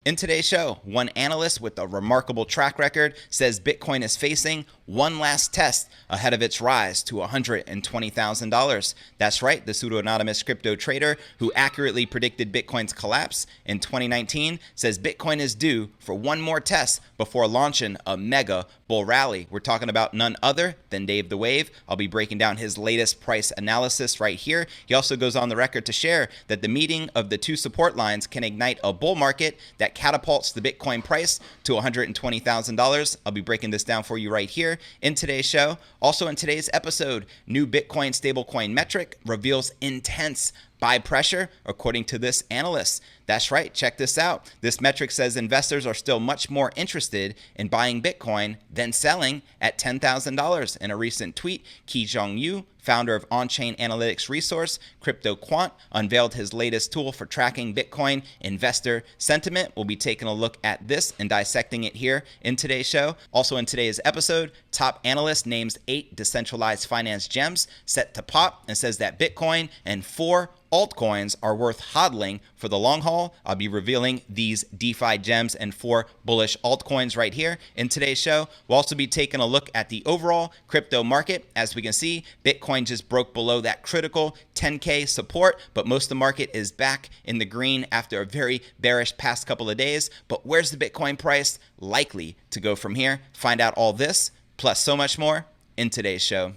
In today's show, one analyst with a remarkable track record says Bitcoin is facing one last test ahead of its rise to $120,000. That's right, the pseudo-anonymous crypto trader who accurately predicted Bitcoin's collapse in 2019 says Bitcoin is due for one more test before launching a mega bull rally. We're talking about none other than Dave the Wave. I'll be breaking down his latest price analysis right here. He also goes on the record to share that the meeting of the two support lines can ignite a bull market that catapults the Bitcoin price to $120,000. I'll be breaking this down for you right here in today's show. Also in today's episode, new Bitcoin stablecoin metric reveals intense buy pressure, according to this analyst. That's right, check this out. This metric says investors are still much more interested in buying Bitcoin than selling at $10,000. In a recent tweet, Qijong Yu, founder of on-chain analytics resource CryptoQuant, unveiled his latest tool for tracking Bitcoin investor sentiment. We'll be taking a look at this and dissecting it here in today's show. Also in today's episode, top analyst names 8 decentralized finance gems set to pop and says that Bitcoin and 4 altcoins are worth hodling for the long haul. I'll be revealing these DeFi gems and 4 bullish altcoins right here in today's show. We'll also be taking a look at the overall crypto market. As we can see, Bitcoin just broke below that critical 10K support, but most of the market is back in the green after a very bearish past couple of days. But where's the Bitcoin price likely to go from here? Find out all this, plus so much more in today's show.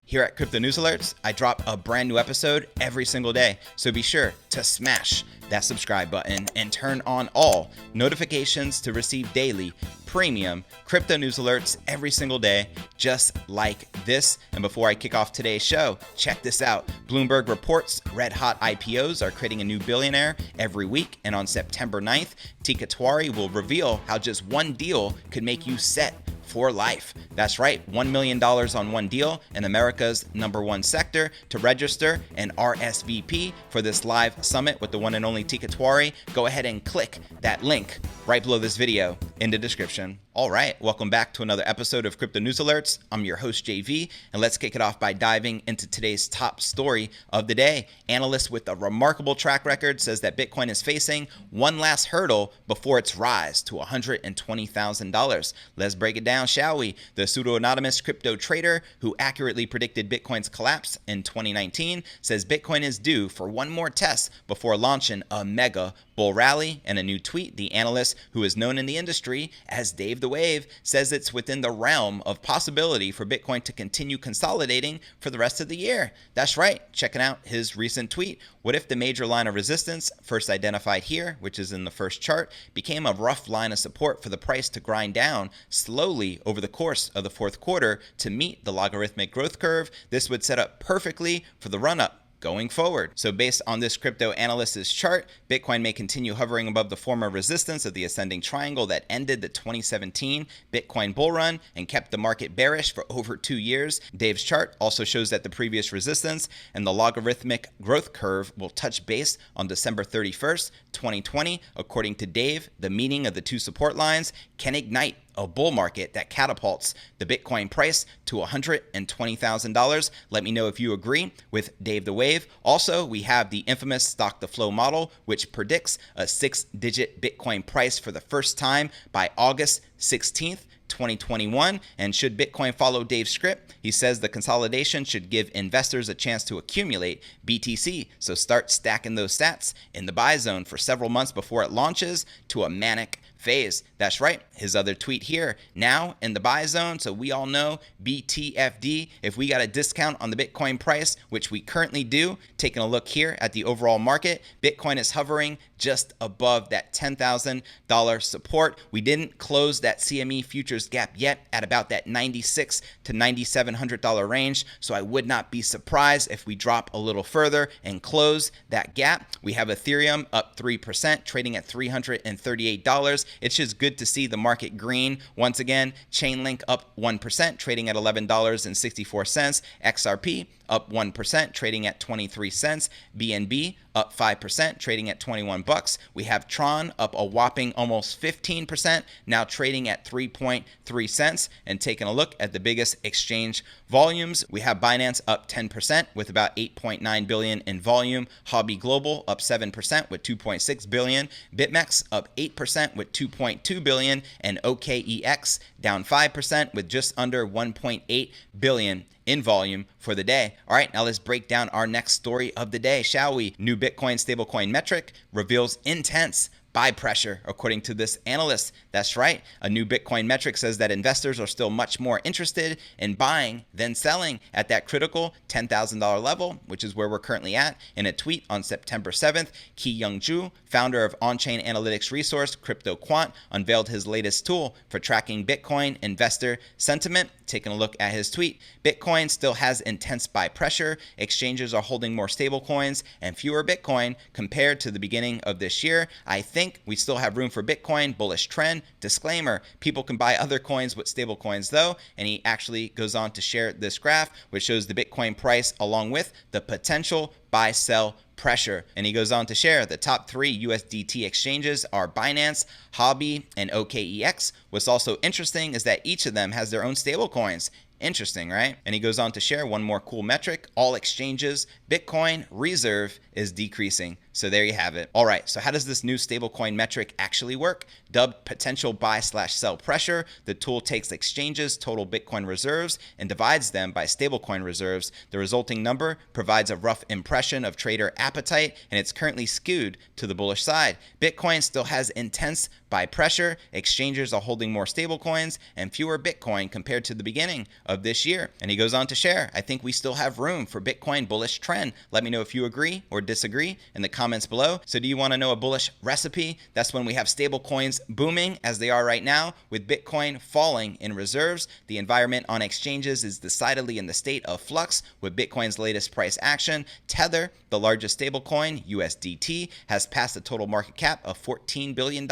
Here at Crypto News Alerts, I drop a brand new episode every single day, so be sure to smash that subscribe button and turn on all notifications to receive daily premium crypto news alerts every single day, just like this. And before I kick off today's show, check this out. Bloomberg reports red hot IPOs are creating a new billionaire every week, and on September 9th, Teeka Tiwari will reveal how just one deal could make you set for life. That's right, $1 million on one deal in America's #1 sector. To register and RSVP for this live summit with the one and only Teeka Tiwari, go ahead and click that link right below this video in the description. All right, welcome back to another episode of Crypto News Alerts. I'm your host, JV, and let's kick it off by diving into today's top story of the day. Analyst with a remarkable track record says that Bitcoin is facing one last hurdle before its rise to $120,000. Let's break it down, shall we? The pseudo-anonymous crypto trader who accurately predicted Bitcoin's collapse in 2019 says Bitcoin is due for one more test before launching a mega bull rally. In a new tweet, the analyst, who is known in the industry as Dave the Wave, says it's within the realm of possibility for Bitcoin to continue consolidating for the rest of the year. That's right, checking out his recent tweet. What if the major line of resistance, first identified here, which is in the first chart, became a rough line of support for the price to grind down slowly over the course of the fourth quarter to meet the logarithmic growth curve? This would set up perfectly for the run-up going forward. So based on this crypto analyst's chart, Bitcoin may continue hovering above the former resistance of the ascending triangle that ended the 2017 Bitcoin bull run and kept the market bearish for over 2 years. Dave's chart also shows that the previous resistance and the logarithmic growth curve will touch base on December 31st, 2020. According to Dave, the meeting of the two support lines can ignite a bull market that catapults the Bitcoin price to $120,000. Let me know if you agree with Dave the Wave. Also, we have the infamous stock to flow model, which predicts a 6-digit Bitcoin price for the first time by August 16th, 2021. And should Bitcoin follow Dave's script, he says the consolidation should give investors a chance to accumulate BTC. So start stacking those sats in the buy zone for several months before it launches to a manic phase. That's right, his other tweet here, now in the buy zone. So we all know BTFD, if we got a discount on the Bitcoin price, which we currently do, taking a look here at the overall market, Bitcoin is hovering just above that $10,000 support. We didn't close that CME futures gap yet at about that $9,600 to $9,700 range. So I would not be surprised if we drop a little further and close that gap. We have Ethereum up 3%, trading at $338. It's just good to see the market green. Once again, Chainlink up 1%, trading at $11.64. XRP up 1%, trading at 23 cents. BNB up 5%, trading at 21 $51. We have Tron up a whopping almost 15%, now trading at 3.3 cents. And taking a look at the biggest exchange volumes, we have Binance up 10% with about 8.9 billion in volume. Hobby Global up 7% with 2.6 billion. BitMEX up 8% with 2.2 billion, and OKEX down 5% with just under 1.8 billion in volume for the day. All right, now let's break down our next story of the day, shall we? New Bitcoin stablecoin metric reveals intense buy pressure, according to this analyst. That's right. A new Bitcoin metric says that investors are still much more interested in buying than selling at that critical $10,000 level, which is where we're currently at. In a tweet on September 7th, Ki-Young Ju, founder of on-chain analytics resource CryptoQuant, unveiled his latest tool for tracking Bitcoin investor sentiment. Taking a look at his tweet, Bitcoin still has intense buy pressure. Exchanges are holding more stable coins and fewer Bitcoin compared to the beginning of this year. I think we still have room for Bitcoin, bullish trend. Disclaimer, people can buy other coins with stable coins though. And he actually goes on to share this graph, which shows the Bitcoin price along with the potential buy-sell pressure. And he goes on to share the top 3 USDT exchanges are Binance, Hobby, and OKEX. What's also interesting is that each of them has their own stable coins. Interesting, right? And he goes on to share one more cool metric. All exchanges, Bitcoin reserve is decreasing. So there you have it. All right, so how does this new stablecoin metric actually work? Dubbed potential buy/sell pressure, the tool takes exchanges' total Bitcoin reserves and divides them by stablecoin reserves. The resulting number provides a rough impression of trader appetite, and it's currently skewed to the bullish side. Bitcoin still has intense buy pressure. Exchanges are holding more stablecoins and fewer Bitcoin compared to the beginning of this year. And he goes on to share, I think we still have room for Bitcoin bullish trend. Let me know if you agree or disagree in the comments below. So do you want to know a bullish recipe? That's when we have stable coins booming as they are right now, with Bitcoin falling in reserves. The environment on exchanges is decidedly in the state of flux with Bitcoin's latest price action. Tether, the largest stablecoin, USDT, has passed a total market cap of $14 billion.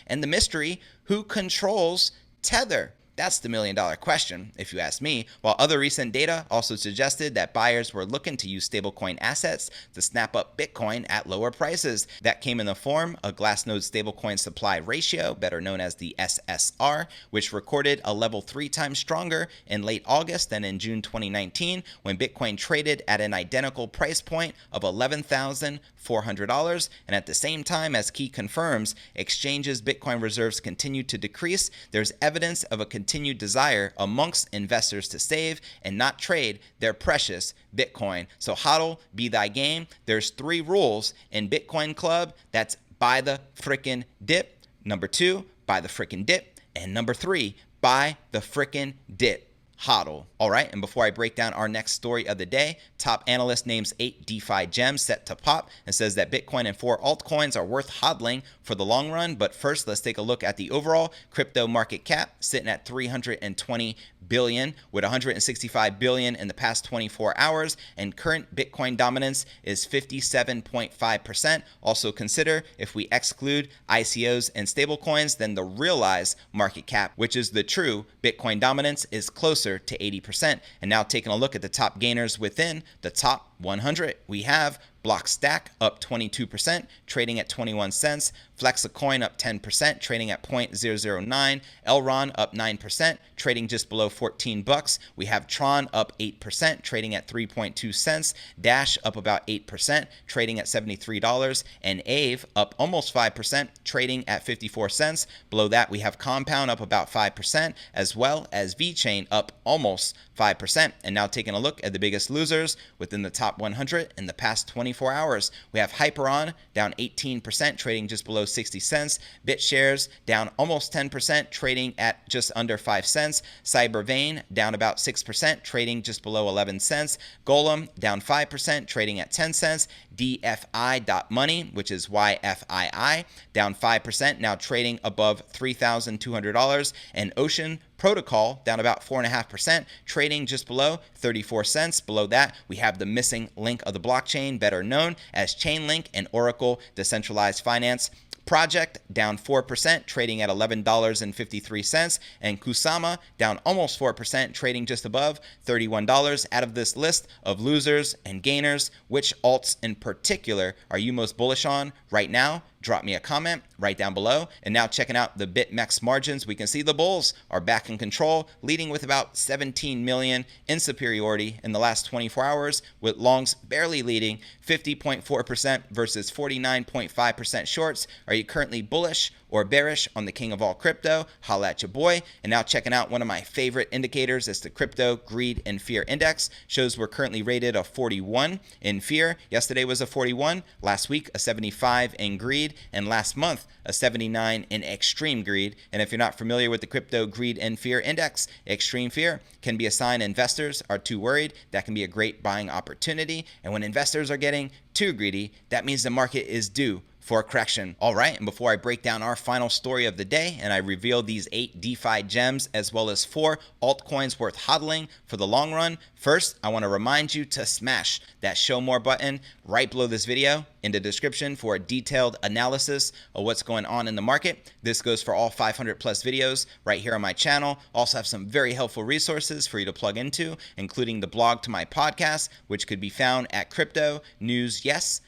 And the mystery, who controls Tether? That's the million-dollar question, if you ask me. While other recent data also suggested that buyers were looking to use stablecoin assets to snap up Bitcoin at lower prices. That came in the form of Glassnode's stablecoin supply ratio, better known as the SSR, which recorded a level 3 times stronger in late August than in June 2019, when Bitcoin traded at an identical price point of $11,400. And at the same time, as Key confirms, exchanges' Bitcoin reserves continue to decrease. There's evidence of a continued desire amongst investors to save and not trade their precious Bitcoin. So hodl, be thy game. There's 3 rules in Bitcoin Club. That's buy the frickin' dip. Number 2, buy the frickin' dip. And number 3, buy the frickin' dip. Hodl. All right, and before I break down our next story of the day, top analyst names 8 DeFi gems set to pop and says that Bitcoin and 4 altcoins are worth hodling for the long run. But first, let's take a look at the overall crypto market cap, sitting at 320 billion, with 165 billion in the past 24 hours, and current Bitcoin dominance is 57.5%. Also consider, if we exclude ICOs and stablecoins, then the realized market cap, which is the true Bitcoin dominance, is closer to 80%. And now taking a look at the top gainers within the top 100, we have Blockstack up 22%, trading at 21 cents. Flexacoin up 10%, trading at 0.009. Elrond up 9%, trading just below 14 bucks. We have Tron up 8%, trading at 3.2 cents. Dash up about 8%, trading at $73. And Aave up almost 5%, trading at 54 cents. Below that, we have Compound up about 5%, as well as VeChain up almost 5%. And now taking a look at the biggest losers within the top 100 in the past 24 hours. We have Hyperon down 18%, trading just below 60 cents. BitShares down almost 10%, trading at just under 5 cents. Cybervein down about 6%, trading just below 11 cents. Golem down 5%, trading at 10 cents. DFI.money, which is YFII, down 5%, now trading above $3,200. And Ocean Protocol down about 4.5%, trading just below 34 cents. Below that, we have the missing link of the blockchain, better known as Chainlink, and Oracle Decentralized Finance Project down 4%, trading at $11.53, and Kusama down almost 4%, trading just above $31. Out of this list of losers and gainers, which alts in particular are you most bullish on right now? drop me a comment right down below. And now checking out the BitMEX margins, we can see the bulls are back in control, leading with about 17 million in superiority in the last 24 hours, with longs barely leading 50.4% versus 49.5% shorts. Are you currently bullish or bearish on the king of all crypto? Holla at your boy. And now checking out one of my favorite indicators is the Crypto Greed and Fear Index. Shows we're currently rated a 41 in fear. Yesterday was a 41, last week a 75 in greed, and last month a 79 in extreme greed. And if you're not familiar with the Crypto Greed and Fear Index, extreme fear can be a sign investors are too worried. That can be a great buying opportunity. And when investors are getting too greedy, that means the market is due for a correction. All right, and before I break down our final story of the day and I reveal these 8 DeFi gems as well as 4 altcoins worth hodling for the long run, first, I want to remind you to smash that show more button right below this video in the description for a detailed analysis of what's going on in the market. This goes for all 500 plus videos right here on my channel. Also have some very helpful resources for you to plug into, including the blog to my podcast, which could be found at cryptonewsyes.com.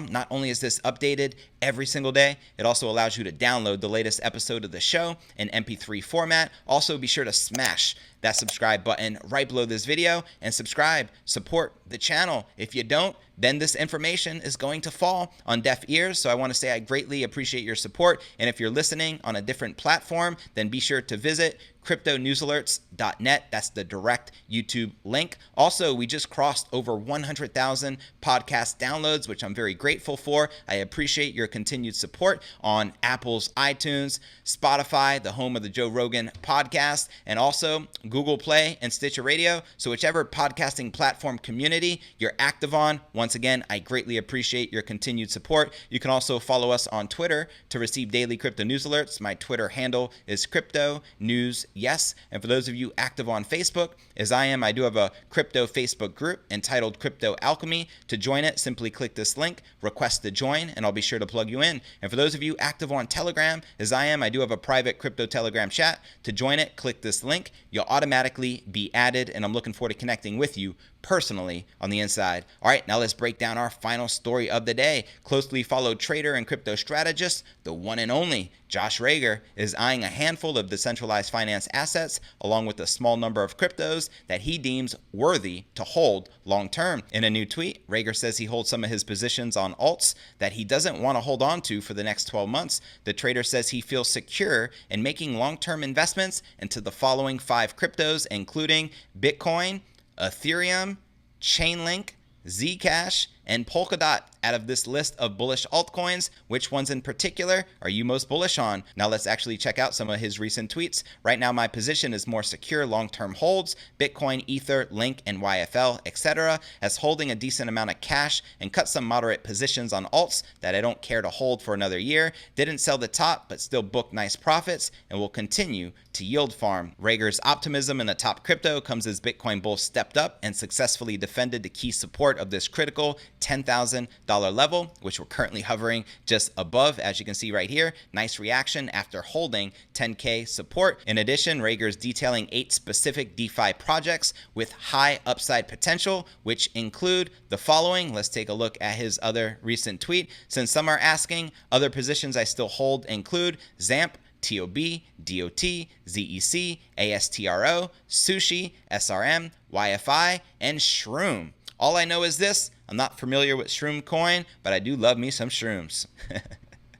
Not only is this updated every single day, it also allows you to download the latest episode of the show in MP3 format. Also, be sure to smash that subscribe button right below this video and subscribe, support the channel. If you don't, then this information is going to fall on deaf ears. So I want to say I greatly appreciate your support. And if you're listening on a different platform, then be sure to visit cryptonewsalerts.net. That's the direct YouTube link. Also, we just crossed over 100,000 podcast downloads, which I'm very grateful for. I appreciate your continued support on Apple's iTunes, Spotify, the home of the Joe Rogan podcast, and also Google Play and Stitcher Radio. So whichever podcasting platform community you're active on, once again, I greatly appreciate your continued support. You can also follow us on Twitter to receive daily crypto news alerts. My Twitter handle is cryptonewsyes. And for those of you active on Facebook, as I am, I do have a crypto Facebook group entitled Crypto Alchemy. To join it, simply click this link, request to join, and I'll be sure to plug you in. And for those of you active on Telegram, as I am, I do have a private crypto Telegram chat. To join it, click this link. You'll automatically be added, and I'm looking forward to connecting with you personally on the inside. All right, now let's break down our final story of the day. Closely followed trader and crypto strategist, the one and only Josh Rager, is eyeing a handful of decentralized finance assets along with a small number of cryptos that he deems worthy to hold long term. In a new tweet, Rager says he holds some of his positions on alts that he doesn't want to hold on to for the next 12 months. The trader says he feels secure in making long-term investments into the following 5 cryptos, including Bitcoin, Ethereum, Chainlink, Zcash, and Polkadot. Out of this list of bullish altcoins, which ones in particular are you most bullish on? Now let's actually check out some of his recent tweets. Right now my position is more secure long-term holds, Bitcoin, Ether, Link, and YFL, etc., as holding a decent amount of cash and cut some moderate positions on alts that I don't care to hold for another year. Didn't sell the top, but still booked nice profits and will continue to yield farm. Rager's optimism in the top crypto comes as Bitcoin bulls stepped up and successfully defended the key support of this critical $10,000 level, which we're currently hovering just above, as you can see right here. Nice reaction after holding 10K support. In addition, Rager's detailing 8 specific DeFi projects with high upside potential, which include the following. Let's take a look at his other recent tweet. Since some are asking, other positions I still hold include Zamp, TOB, DOT, ZEC, ASTRO, Sushi, SRM, YFI, and Shroom. All I know is this: I'm not familiar with Shroom Coin, but I do love me some shrooms.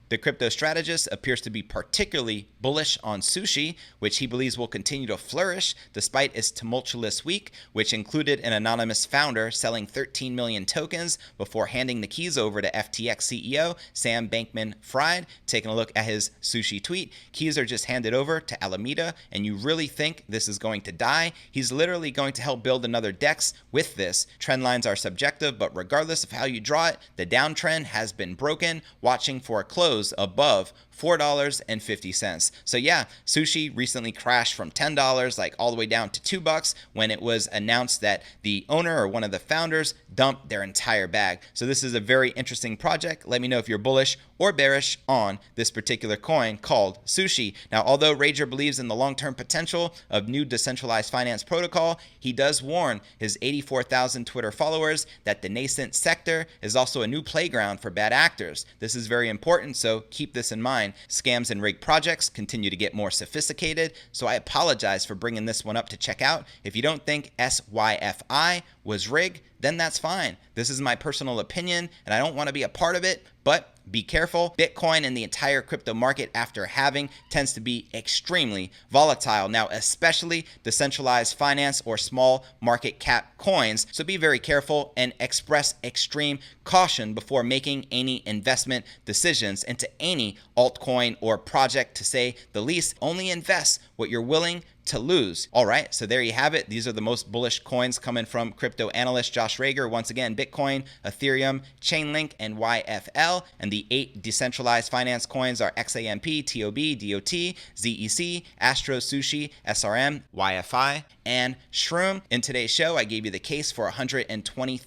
The crypto strategist appears to be particularly bullish on Sushi, which he believes will continue to flourish despite its tumultuous week, which included an anonymous founder selling 13 million tokens before handing the keys over to FTX CEO Sam Bankman-Fried. Taking a look at his Sushi tweet, keys are just handed over to Alameda, and you really think this is going to die? He's literally going to help build another DEX with this. Trend lines are subjective, but regardless of how you draw it, the downtrend has been broken, watching for a close above $4.50. So yeah, Sushi recently crashed from $10 like all the way down to $2 when it was announced that the owner or one of the founders dumped their entire bag. So this is a very interesting project. Let me know if you're bullish or bearish on this particular coin called Sushi. Now, although Rager believes in the long-term potential of new decentralized finance protocol, he does warn his 84,000 Twitter followers that the nascent sector is also a new playground for bad actors. This is very important, so keep this in mind. Scams and rigged projects continue to get more sophisticated, so I apologize for bringing this one up to check out. If you don't think SYFI was rigged, then that's fine. This is my personal opinion, and I don't want to be a part of it, but be careful. Bitcoin and the entire crypto market after halving tends to be extremely volatile. Now, especially decentralized finance or small market cap coins. So be very careful and express extreme caution before making any investment decisions into any altcoin or project, to say the least. Only invest what you're willing to lose. All right, so there you have it. These are the most bullish coins coming from crypto analyst Josh Rager. Once again, Bitcoin, Ethereum, Chainlink, and YFL. And the 8 decentralized finance coins are XAMP, TOB, DOT, ZEC, Astro, Sushi, SRM, YFI, and Shroom. In today's show, I gave you the case for $120,000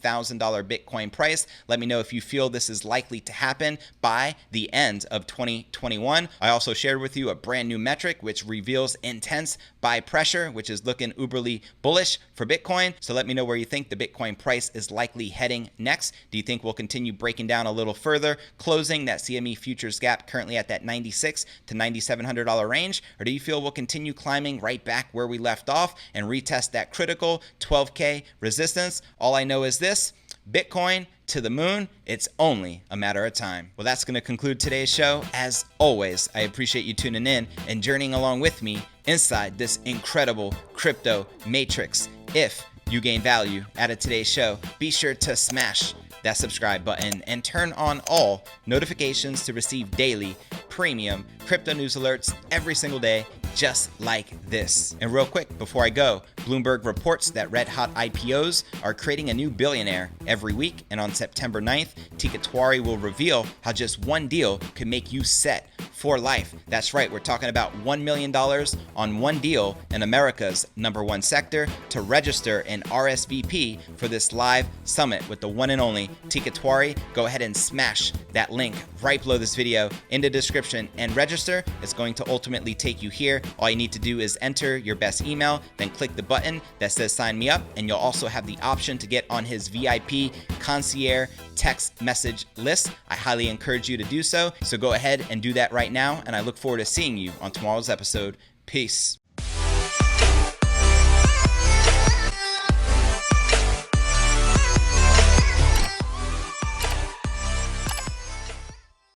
Bitcoin price. Let me know if you feel this is likely to happen by the end of 2021. I also shared with you a brand new metric which reveals intense buy pressure, which is looking uberly bullish for Bitcoin. So let me know where you think the Bitcoin price is likely heading next. Do you think we'll continue breaking down a little further, closing that CME futures gap currently at that $9,600 to $9,700 range? Or do you feel we'll continue climbing right back where we left off and retest that critical 12K resistance? All I know is this: Bitcoin to the moon, it's only a matter of time. Well, that's going to conclude today's show. As always, I appreciate you tuning in and journeying along with me inside this incredible crypto matrix. If you gain value out of today's show, be sure to smash that subscribe button and turn on all notifications to receive daily premium crypto news alerts every single day, just like this. And real quick before I go, Bloomberg reports that red hot IPOs are creating a new billionaire every week, and on September 9th, Teeka Tiwari will reveal how just one deal could make you set for life. That's right, we're talking about $1 million on one deal in America's #1 sector to register an RSVP for this live summit with the one and only Teeka Tiwari. Go ahead and smash that link right below this video in the description and register. It's going to ultimately take you here. All you need to do is enter your best email, then click the button that says sign me up, and you'll also have the option to get on his VIP concierge text message list. I highly encourage you to do so. So go ahead and do that right now, and I look forward to seeing you on tomorrow's episode. Peace.